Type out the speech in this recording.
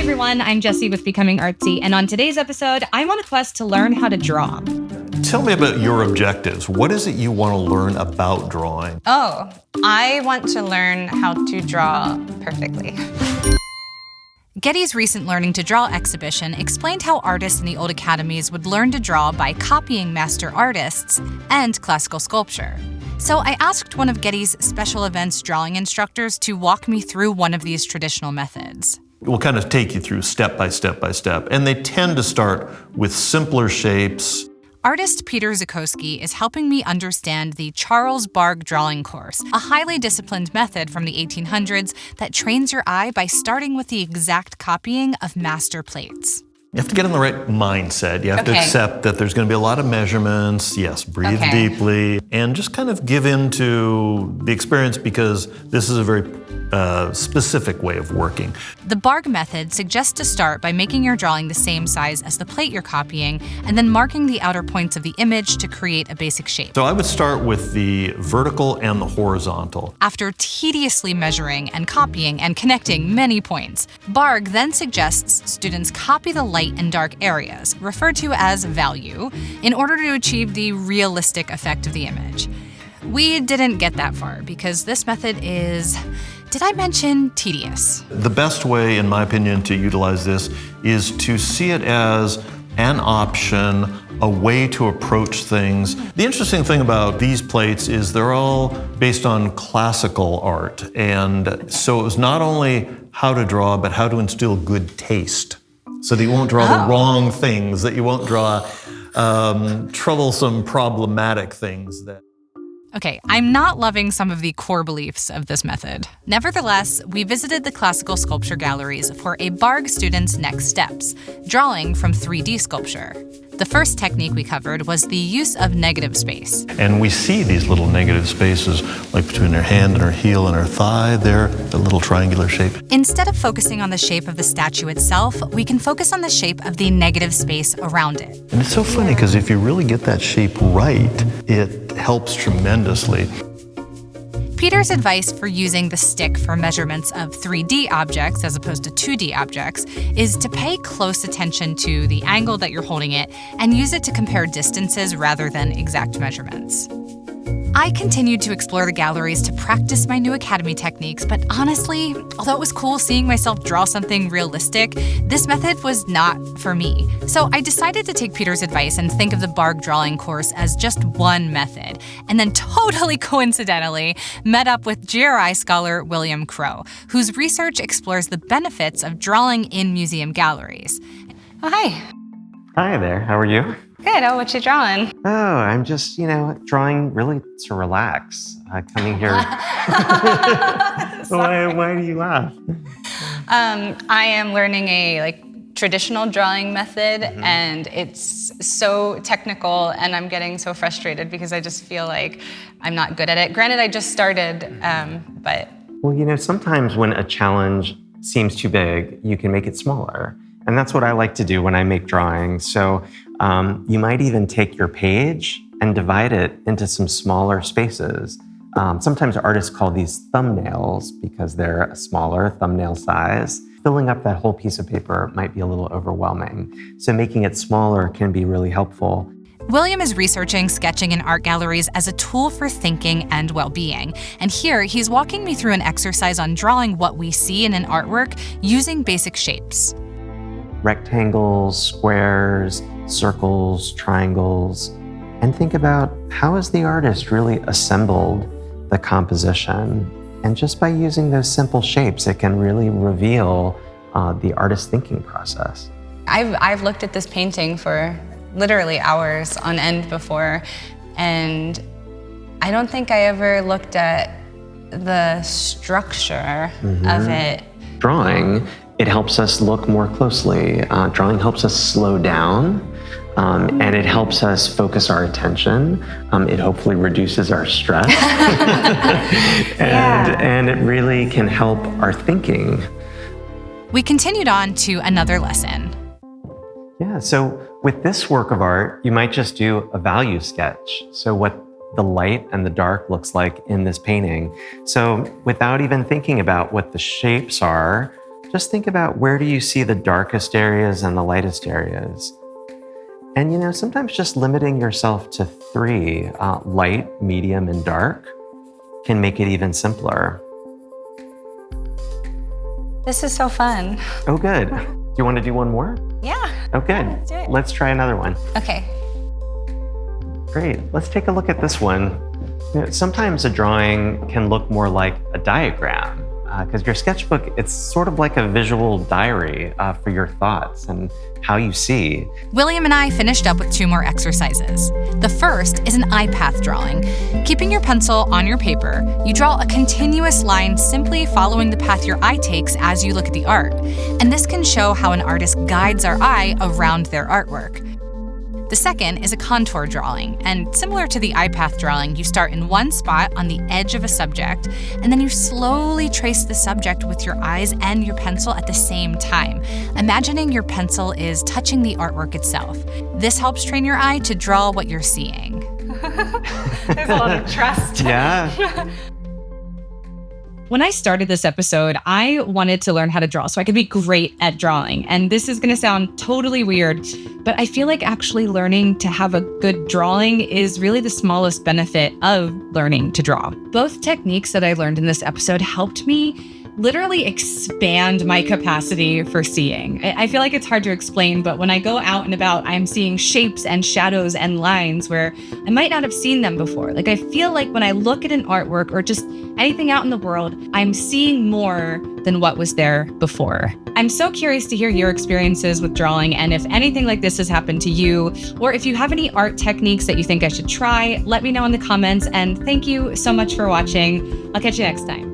everyone, I'm Jessie with Becoming Artsy, and on today's episode, I'm on a quest to learn how to draw. Tell me about your objectives. What is it you want to learn about drawing? Oh, I want to learn how to draw perfectly. Getty's recent Learning to Draw exhibition explained how artists in the old academies would learn to draw by copying master artists and classical sculpture. So I asked one of Getty's special events drawing instructors to walk me through one of these traditional methods. We'll kind of take you through step by step by step, and they tend to start with simpler shapes. Artist Peter Zokosky is helping me understand the Charles Bargue Drawing Course, a highly disciplined method from the 1800s that trains your eye by starting with the exact copying of master plates. You have to get in the right mindset. You have to accept that there's going to be a lot of measurements. Yes, breathe deeply, and just kind of give in to the experience because this is a very specific way of working. The Bargue method suggests to start by making your drawing the same size as the plate you're copying, and then marking the outer points of the image to create a basic shape. So I would start with the vertical and the horizontal. After tediously measuring and copying and connecting many points, Bargue then suggests students copy the light and dark areas, referred to as value, in order to achieve the realistic effect of the image. We didn't get that far because this method is, did I mention tedious? The best way, in my opinion, to utilize this is to see it as an option, a way to approach things. The interesting thing about these plates is they're all based on classical art. And so it was not only how to draw, but how to instill good taste. So that you won't draw the wrong things, that you won't draw troublesome, problematic things. Okay, I'm not loving some of the core beliefs of this method. Nevertheless, we visited the classical sculpture galleries for a Bargue student's next steps, drawing from 3D sculpture. The first technique we covered was the use of negative space. And we see these little negative spaces, like between her hand and her heel and her thigh there, the little triangular shape. Instead of focusing on the shape of the statue itself, we can focus on the shape of the negative space around it. And it's so funny because if you really get that shape right, it helps tremendously. Peter's advice for using the stick for measurements of 3D objects as opposed to 2D objects is to pay close attention to the angle that you're holding it and use it to compare distances rather than exact measurements. I continued to explore the galleries to practice my new academy techniques, but honestly, although it was cool seeing myself draw something realistic, this method was not for me. So I decided to take Peter's advice and think of the Bargue Drawing Course as just one method, and then totally coincidentally met up with GRI Scholar William Crow, whose research explores the benefits of drawing in museum galleries. Oh, hi. Hi there, how are you? Good. Oh, what you drawing? Oh, I'm just, drawing really to relax. Coming here. Why do you laugh? I am learning a traditional drawing method, and it's so technical, and I'm getting so frustrated because I just feel like I'm not good at it. Granted, I just started, but... Well, sometimes when a challenge seems too big, you can make it smaller. And that's what I like to do when I make drawings. So you might even take your page and divide it into some smaller spaces. Sometimes artists call these thumbnails because they're a smaller thumbnail size. Filling up that whole piece of paper might be a little overwhelming. So making it smaller can be really helpful. William is researching sketching in art galleries as a tool for thinking and well-being. And here, he's walking me through an exercise on drawing what we see in an artwork using basic shapes. Rectangles, squares, circles, triangles, and think about how has the artist really assembled the composition. And just by using those simple shapes, it can really reveal the artist's thinking process. I've looked at this painting for literally hours on end before, and I don't think I ever looked at the structure of it. Drawing, it helps us look more closely. Drawing helps us slow down, and it helps us focus our attention. It hopefully reduces our stress, and it really can help our thinking. We continued on to another lesson. Yeah, so with this work of art, you might just do a value sketch. So what the light and the dark looks like in this painting. So without even thinking about what the shapes are, just think about where do you see the darkest areas and the lightest areas. And sometimes just limiting yourself to 3, light, medium, and dark, can make it even simpler. This is so fun. Oh, good. Do you want to do one more? Yeah. Oh, good. Let's do it. Let's try another one. Okay. Great. Let's take a look at this one. Sometimes a drawing can look more like a diagram, because your sketchbook, it's sort of like a visual diary for your thoughts and how you see. William and I finished up with 2 more exercises. The first is an eye path drawing. Keeping your pencil on your paper, you draw a continuous line simply following the path your eye takes as you look at the art. And this can show how an artist guides our eye around their artwork. The second is a contour drawing, and similar to the eye path drawing, you start in one spot on the edge of a subject, and then you slowly trace the subject with your eyes and your pencil at the same time, imagining your pencil is touching the artwork itself. This helps train your eye to draw what you're seeing. There's a lot of trust. Yeah. When I started this episode, I wanted to learn how to draw so I could be great at drawing. And this is going to sound totally weird, but I feel like actually learning to have a good drawing is really the smallest benefit of learning to draw. Both techniques that I learned in this episode helped me literally expand my capacity for seeing. I feel like it's hard to explain, but when I go out and about, I'm seeing shapes and shadows and lines where I might not have seen them before. Like I feel like when I look at an artwork or just anything out in the world, I'm seeing more than what was there before. I'm so curious to hear your experiences with drawing, and if anything like this has happened to you, or if you have any art techniques that you think I should try, let me know in the comments. And thank you so much for watching. I'll catch you next time.